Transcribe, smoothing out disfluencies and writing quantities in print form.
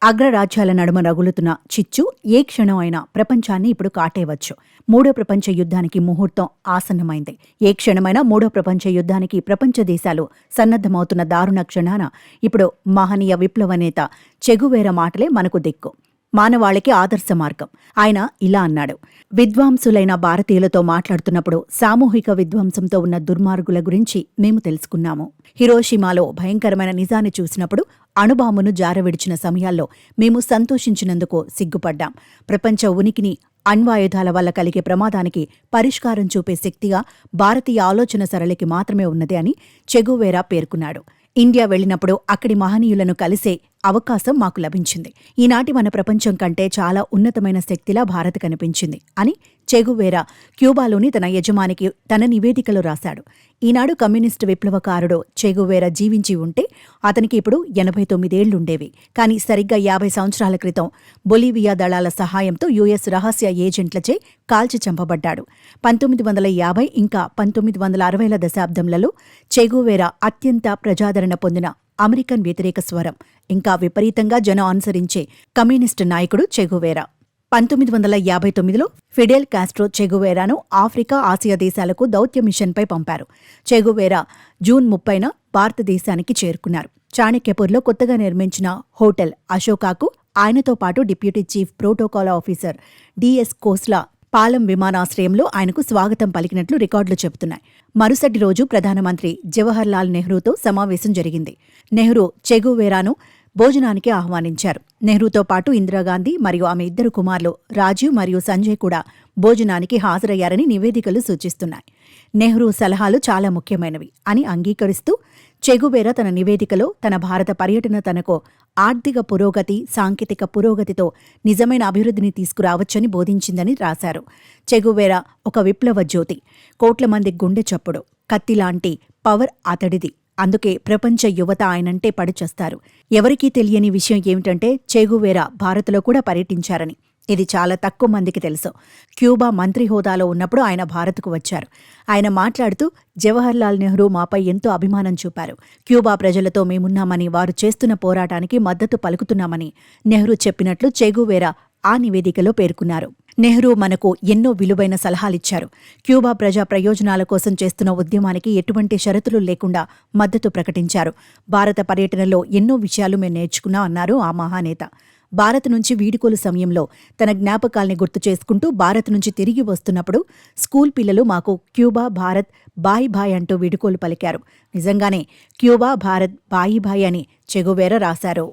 అగ్రరాజ్యాల నడుమ రగులుతున్న చిచ్చు ఏ క్షణం అయినా ప్రపంచాన్ని ఇప్పుడు కాటేవచ్చు. మూడో ప్రపంచ యుద్ధానికి ముహూర్తం ఆసన్నమైంది. ఏ క్షణమైనా మూడో ప్రపంచ యుద్ధానికి ప్రపంచ దేశాలు సన్నద్ధమవుతున్న దారుణ క్షణాన ఇప్పుడు మహనీయ విప్లవ నేత చెగువేర మాటలే మనకు దిక్కు, మానవాళికి ఆదర్శ మార్గం. ఆయన ఇలా అన్నాడు: విద్వాంసులైన భారతీయులతో మాట్లాడుతున్నప్పుడు సామూహిక విధ్వంసంతో ఉన్న దుర్మార్గుల గురించి మేము తెలుసుకున్నాము. హిరోషిమాలో భయంకరమైన నిజాన్ని చూసినప్పుడు, అణుబాంబును జారవిడిచిన సమయాల్లో మేము సంతోషించినందుకు సిగ్గుపడ్డాం. ప్రపంచ ఉనికిని అణ్వాయుధాల వల్ల కలిగే ప్రమాదానికి పరిష్కారం చూపే శక్తిగా భారతీయ ఆలోచన సరళికి మాత్రమే ఉన్నది అని చెగువేరా పేర్కొన్నాడు. ఇండియా వెళ్లినప్పుడు అక్కడి మహనీయులను కలిసే అవకాశం మాకు లభించింది. ఈనాటి మన ప్రపంచం కంటే చాలా ఉన్నతమైన శక్తిలా భారత్ కనిపించింది అని చెగువేరా క్యూబాలోని తన యజమానికి తన నివేదికలో రాశాడు. ఈనాడు కమ్యూనిస్టు విప్లవకారుడు చెగువేరా జీవించి ఉంటే అతనికి ఇప్పుడు 89 ఏళ్లుండేవి. కానీ సరిగ్గా 50 సంవత్సరాల క్రితం బొలీవియా దళాల సహాయంతో యుఎస్ రహస్య ఏజెంట్లచే కాల్చి చంపబడ్డాడు. 1950 ఇంకా 1960ల దశాబ్దంలలో చెగువేరా అత్యంత ప్రజాదరణ పొందిన అమెరికన్ వ్యతిరేక స్వరం, ఇంకా విపరీతంగా జనం అనుసరించే కమ్యూనిస్టు నాయకుడు చెగువేరా. 1959లో ఫిడెల్ కాస్ట్రో చెగువేరాను ఆఫ్రికా, ఆసియా దేశాలకు దౌత్య మిషన్పై పంపారు. చెగువేరా జూన్ 30న భారతదేశానికి చేరుకున్నారు. చాణక్యపూర్లో కొత్తగా నిర్మించిన హోటల్ అశోకాకు ఆయనతో పాటు deputy chief protocol officer DS Khosla Palam విమానాశ్రయంలో ఆయనకు స్వాగతం పలికినట్లు రికార్డులు చెబుతున్నాయి. మరుసటి రోజు ప్రధానమంత్రి జవహర్లాల్ నెహ్రూతో సమావేశం జరిగింది. నెహ్రూ చెగువేరాను భోజనానికి ఆహ్వానించారు. నెహ్రూతో పాటు ఇందిరాగాంధీ మరియు ఆమె ఇద్దరు కుమారులు రాజీవ్ మరియు సంజయ్ కూడా భోజనానికి హాజరయ్యారని నివేదికలు సూచిస్తున్నాయి. నెహ్రూ సలహాలు చాలా ముఖ్యమైనవి అని అంగీకరిస్తూ చెగువేరా తన నివేదికలో తన భారత పర్యటన తనకు ఆర్థిక పురోగతి, సాంకేతిక పురోగతితో నిజమైన అభివృద్ధిని తీసుకురావచ్చని బోధించిందని రాశారు. చెగువేరా ఒక విప్లవ జ్యోతి, కోట్ల మంది గుండె చప్పుడు, కత్తిలాంటి పవర్ అతడిది. అందుకే ప్రపంచ యువత ఆయనంటే పడిచేస్తారు. ఎవరికీ తెలియని విషయం ఏమిటంటే చెగువేరా భారత్లో కూడా పర్యటించారని. ఇది చాలా తక్కువ మందికి తెలుసు. క్యూబా మంత్రి హోదాలో ఉన్నప్పుడు ఆయన భారత్కు వచ్చారు. ఆయన మాట్లాడుతూ, జవహర్లాల్ నెహ్రూ మాపై ఎంతో అభిమానం చూపారు. క్యూబా ప్రజలతో మేమున్నామని, వారు చేస్తున్న పోరాటానికి మద్దతు పలుకుతున్నామని నెహ్రూ చెప్పినట్లు చెగువేరా ఆ నివేదికలో పేర్కొన్నారు. నెహ్రూ మనకు ఎన్నో విలువైన సలహాలిచ్చారు. క్యూబా ప్రజా ప్రయోజనాల కోసం చేస్తున్న ఉద్యమానికి ఎటువంటి షరతులు లేకుండా మద్దతు ప్రకటించారు. భారత పర్యటనలో ఎన్నో విషయాలు మేము నేర్చుకున్నాం అన్నారు ఆ మహానేత. భారత్ నుంచి వీడుకోలు సమయంలో తన జ్ఞాపకాల్ని గుర్తు చేసుకుంటూ భారత్ నుంచి తిరిగి వస్తున్నప్పుడు స్కూల్ పిల్లలు మాకు క్యూబా, భారత్ బాయ్ బాయ్ అంటూ వీడుకోలు పలికారు. నిజంగానే క్యూబా, భారత్ బాయి బాయ్ అని చెగువేరా రాశారు.